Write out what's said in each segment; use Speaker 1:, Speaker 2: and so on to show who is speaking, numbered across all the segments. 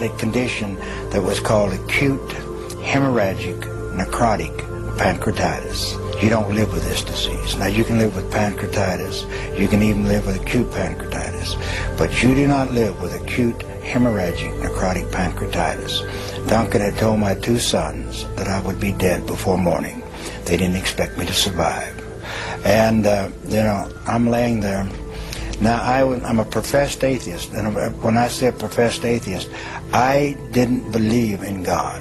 Speaker 1: had a condition that was called acute hemorrhagic necrotic pancreatitis. You don't live with this disease. Now, you can live with pancreatitis. You can even live with acute pancreatitis. But you do not live with acute hemorrhagic necrotic pancreatitis. Duncan had told my two sons that I would be dead before morning. They didn't expect me to survive. And, you know, I'm laying there. Now, I'm a professed atheist. And when I say a professed atheist, I didn't believe in God.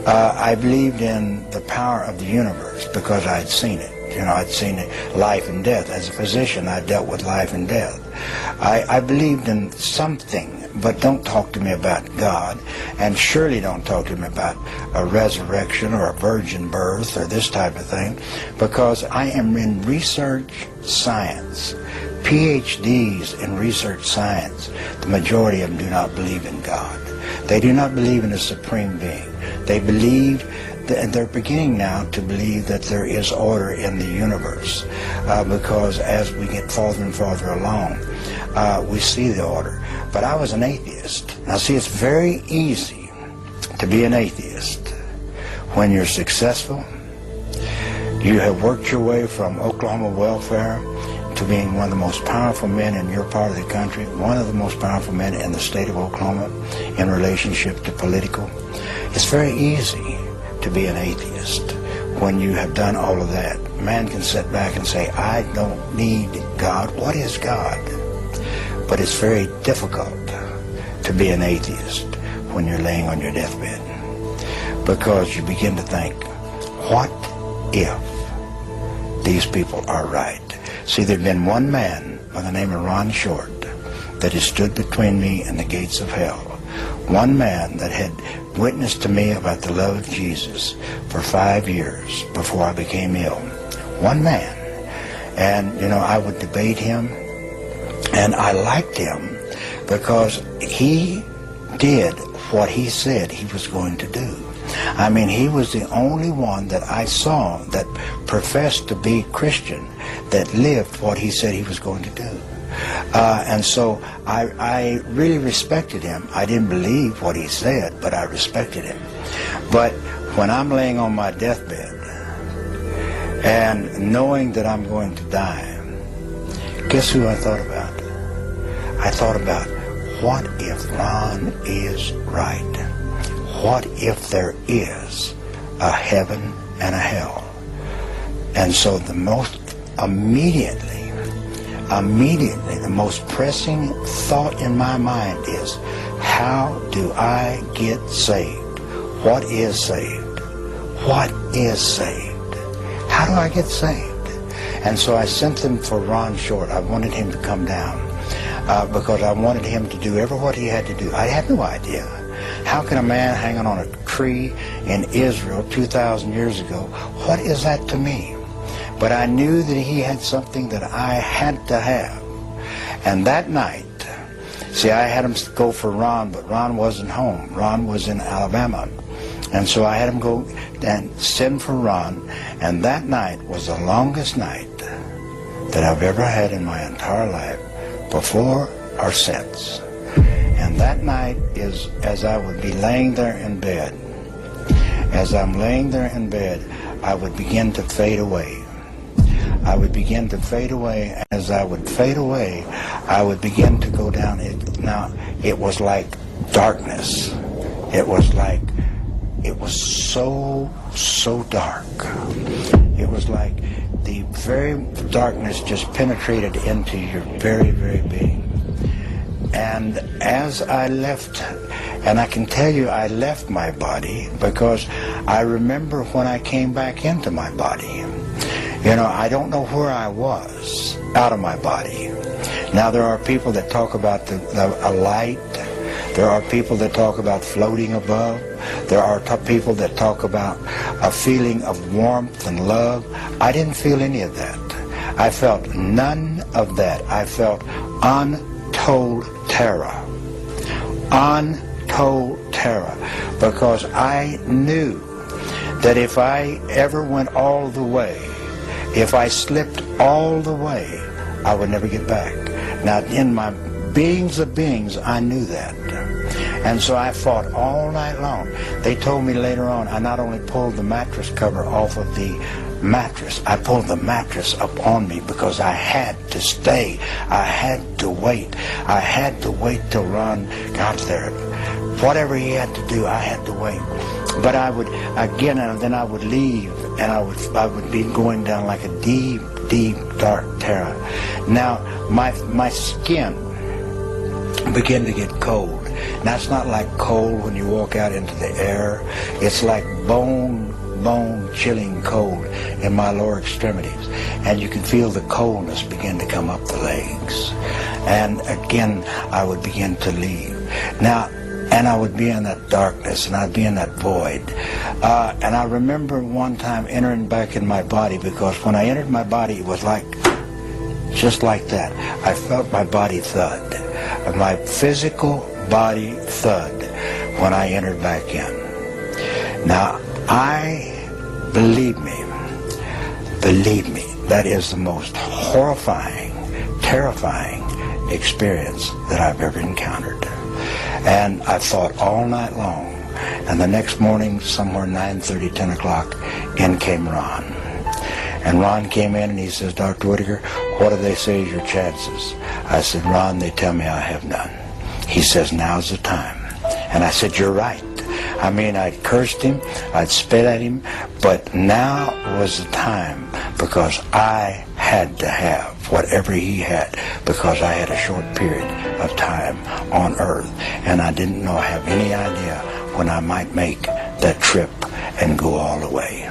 Speaker 1: I believed in the power of the universe because I'd seen it. You know, I'd seen it, life and death. As a physician, I dealt with life and death. I believed in something, but don't talk to me about God, and surely don't talk to me about a resurrection or a virgin birth or this type of thing, because I am in research science. PhDs in research science, the majority of them do not believe in God. They do not believe in a supreme being. They believe, and they're beginning now to believe that there is order in the universe, because as we get farther and farther along, we see the order. But I was an atheist. Now see, it's very easy to be an atheist when you're successful. You have worked your way from Oklahoma welfare to being one of the most powerful men in your part of the country, one of the most powerful men in the state of Oklahoma in relationship to political. It's very easy to be an atheist when you have done all of that. Man can sit back and say, I don't need God. What is God? But it's very difficult to be an atheist when you're laying on your deathbed, because you begin to think, what if these people are right? See, there'd been one man by the name of Ron Short that has stood between me and the gates of hell. One man that had witnessed to me about the love of Jesus for 5 years before I became ill. One man. And, you know, I would debate him, and I liked him because he did what he said he was going to do. I mean, he was the only one that I saw that professed to be Christian that lived what he said he was going to do. And so I really respected him. I didn't believe what he said, but I respected him. But when I'm laying on my deathbed and knowing that I'm going to die, guess who I thought about? I thought about, what if Ron is right? What if there is a heaven and a hell? And so the most immediately, the most pressing thought in my mind is, how do I get saved? What is saved? What is saved? How do I get saved? And so I sent them for Ron Short. I wanted him to come down because I wanted him to do what he had to do. I had no idea. How can a man hanging on a tree in Israel 2,000 years ago, what is that to me? But I knew that he had something that I had to have. And that night, see, I had him go for Ron, but Ron wasn't home. Ron was in Alabama. And so I had him go and send for Ron. And that night was the longest night that I've ever had in my entire life, before or since. And that night is, as I would be laying there in bed, as I'm laying there in bed, I would begin to fade away. I would begin to fade away. As I would fade away, I would begin to go down. Now, it was like darkness. It was so dark. It was like the very darkness just penetrated into your very, very being. And as I left, and I can tell you I left my body because I remember when I came back into my body. You know, I don't know where I was out of my body. Now, there are people that talk about a light. There are people that talk about floating above. There are people that talk about a feeling of warmth and love. I didn't feel any of that. I felt none of that. I felt untold terror. Untold terror. Because I knew that if I ever went all the way, if I slipped all the way, I would never get back. Now, in my beings of beings, I knew that. And so I fought all night long. They told me later on, I not only pulled the mattress cover off of the mattress, I pulled the mattress up on me because I had to stay. I had to wait. I had to wait till Ron got there. Whatever he had to do, I had to wait. But I would, again, and then I would leave, and I would be going down like a deep, deep, dark terror. Now, my skin began to get cold. Now, it's not like cold when you walk out into the air. It's like bone chilling cold in my lower extremities. And you can feel the coldness begin to come up the legs. And again, I would begin to leave. Now, and I would be in that darkness, and I'd be in that void. And I remember one time entering back in my body, because when I entered my body, it was like, just like that. I felt my body thud. My physical body thud when I entered back in. Now, believe me, that is the most horrifying, terrifying experience that I've ever encountered. And I fought all night long. And the next morning, somewhere 9:30, 10 o'clock, in came Ron. And Ron came in and he says, Dr. Whitaker, what do they say is your chances? I said, Ron, they tell me I have none. He says, now's the time. And I said, you're right. I mean, I'd cursed him, I'd spit at him, but now was the time, because I had to have whatever he had, because I had a short period of time on earth, and I didn't have any idea when I might make that trip and go all the way.